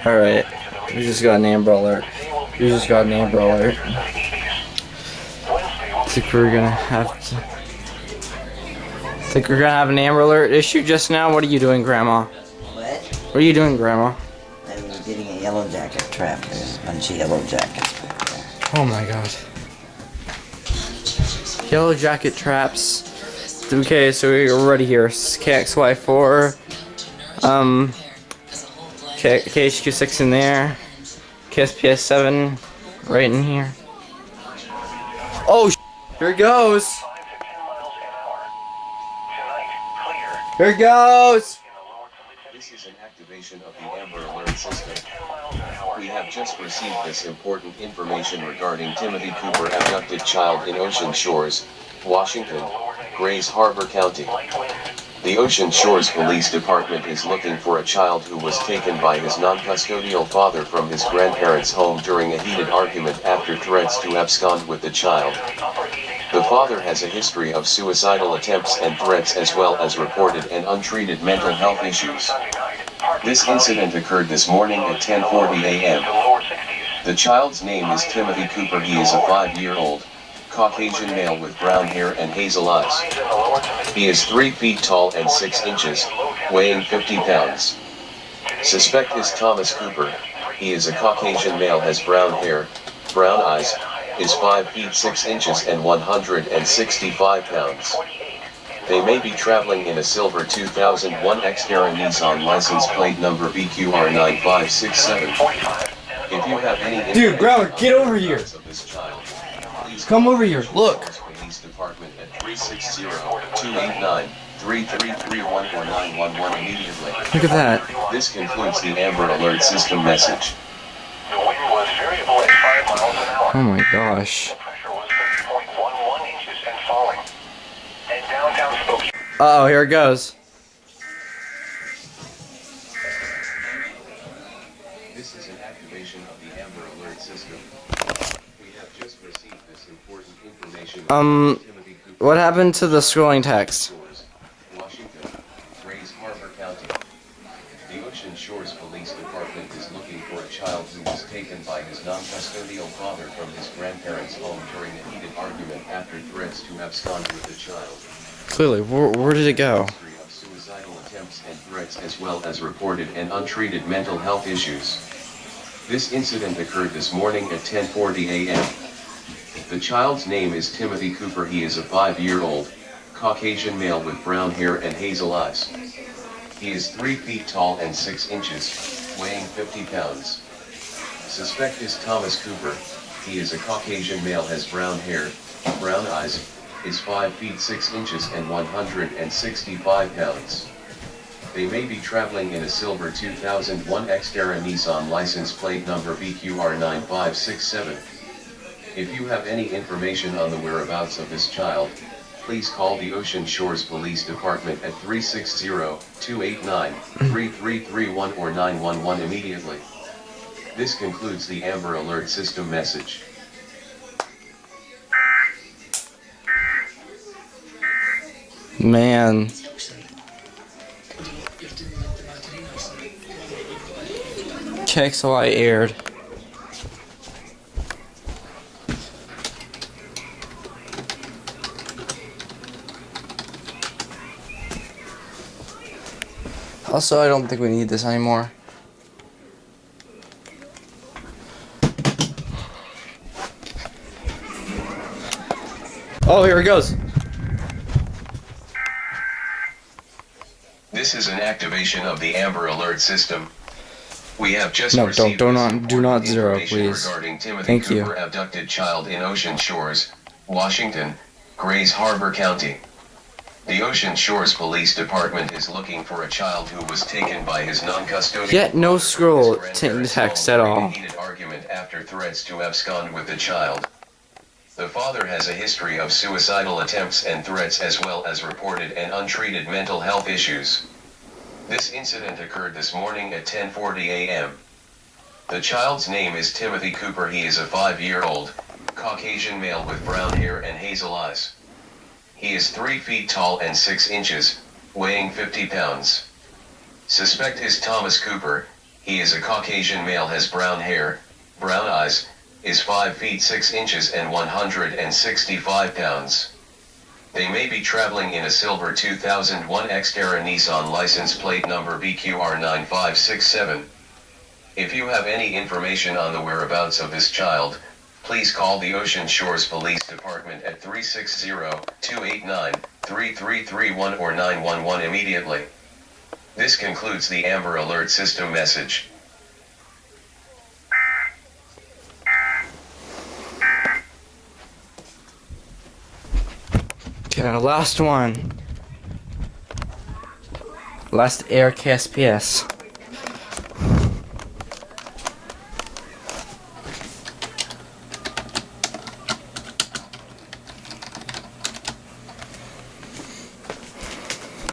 Alright, we just got an Amber Alert. We just got an Amber Alert. Think we're gonna have an Amber Alert issue just now? What are you doing, Grandma? What? What are you doing, Grandma? I was getting a yellow jacket trap. There's a bunch of yellow jackets back there. Oh my god. Yellow jacket traps. Okay, so we're ready here. KXY4. KHQ6 in there. KSPS7 right in here. Oh, here it goes. Here it goes. This is an activation of the Amber Alert system. We have just received this important information regarding Timothy Cooper, abducted child in Ocean Shores, Washington, Grays Harbor County. The Ocean Shores Police Department is looking for a child who was taken by his non-custodial father from his grandparents' home during a heated argument after threats to abscond with the child. The father has a history of suicidal attempts and threats, as well as reported and untreated mental health issues. This incident occurred this morning at 10:40 a.m. The child's name is Timothy Cooper. He is a 5-year-old, Caucasian male with brown hair and hazel eyes. He is 3 feet tall and 6 inches, weighing 50 pounds. Suspect is Thomas Cooper. He is a Caucasian male, has brown hair, brown eyes, is 5 feet 6 inches and 165 pounds. They may be traveling in a silver 2001 Xterra Nissan license plate number BQR9567. If you have any Dude, Grandma, get over here. of this child, please Come over here. Look. Police Department at 360-289-3331 or 911 immediately. Look at that. This concludes the Amber Alert system message. The wind was variable at 5 miles an hour. Oh my gosh. The pressure was 30.11 inches and falling. And downtown Spokane. Uh-oh, here it goes. This is an activation of the Amber Alert system. We have just received this important information. Timothy Cooper, What happened to the scrolling text? Washington, Grays Harbor County. The Ocean Shores Police Department is looking for a child who was taken by his non-custodial father from his grandparents' home during a heated argument after threats to abscond with the child. Clearly, where did it go? History of suicidal attempts and threats, as well as reported and untreated mental health issues. This incident occurred this morning at 10:40 a.m. The child's name is Timothy Cooper. He is a 5-year-old, Caucasian male with brown hair and hazel eyes. He is 3 feet tall and 6 inches, weighing 50 pounds. Suspect is Thomas Cooper. He is a Caucasian male, has brown hair, brown eyes, is 5 feet 6 inches and 165 pounds. They may be traveling in a silver 2001 Xterra Nissan license plate number BQR9567. If you have any information on the whereabouts of this child, please call the Ocean Shores Police Department at 360-289-3331 or 911 immediately. This concludes the Amber Alert system message. Man. KXY aired. Also, I don't think we need this anymore. Oh, here it goes. This is an activation of the Amber Alert system. We have just No, received do this not important zero, information please. regarding Timothy Thank you. Cooper, abducted child in Ocean Shores, Washington, Grays Harbor County. The Ocean Shores Police Department is looking for a child who was taken by his non-custodial Yet no scroll grandparents' text home at during a all. heated argument after threats to abscond with the child. The father has a history of suicidal attempts and threats, as well as reported and untreated mental health issues. This incident occurred this morning at 10:40 a.m. The child's name is Timothy Cooper. He is a 5-year-old, Caucasian male with brown hair and hazel eyes. He is 3 feet tall and 6 inches, weighing 50 pounds. Suspect is Thomas Cooper. He is a Caucasian male, has brown hair, brown eyes, is 5 feet 6 inches and 165 pounds. They may be traveling in a silver 2001 Xterra Nissan license plate number BQR9567. If you have any information on the whereabouts of this child, please call the Ocean Shores Police Department at 360-289-3331 or 911 immediately. This concludes the Amber Alert System message. Okay, last one. Last Air KSPS.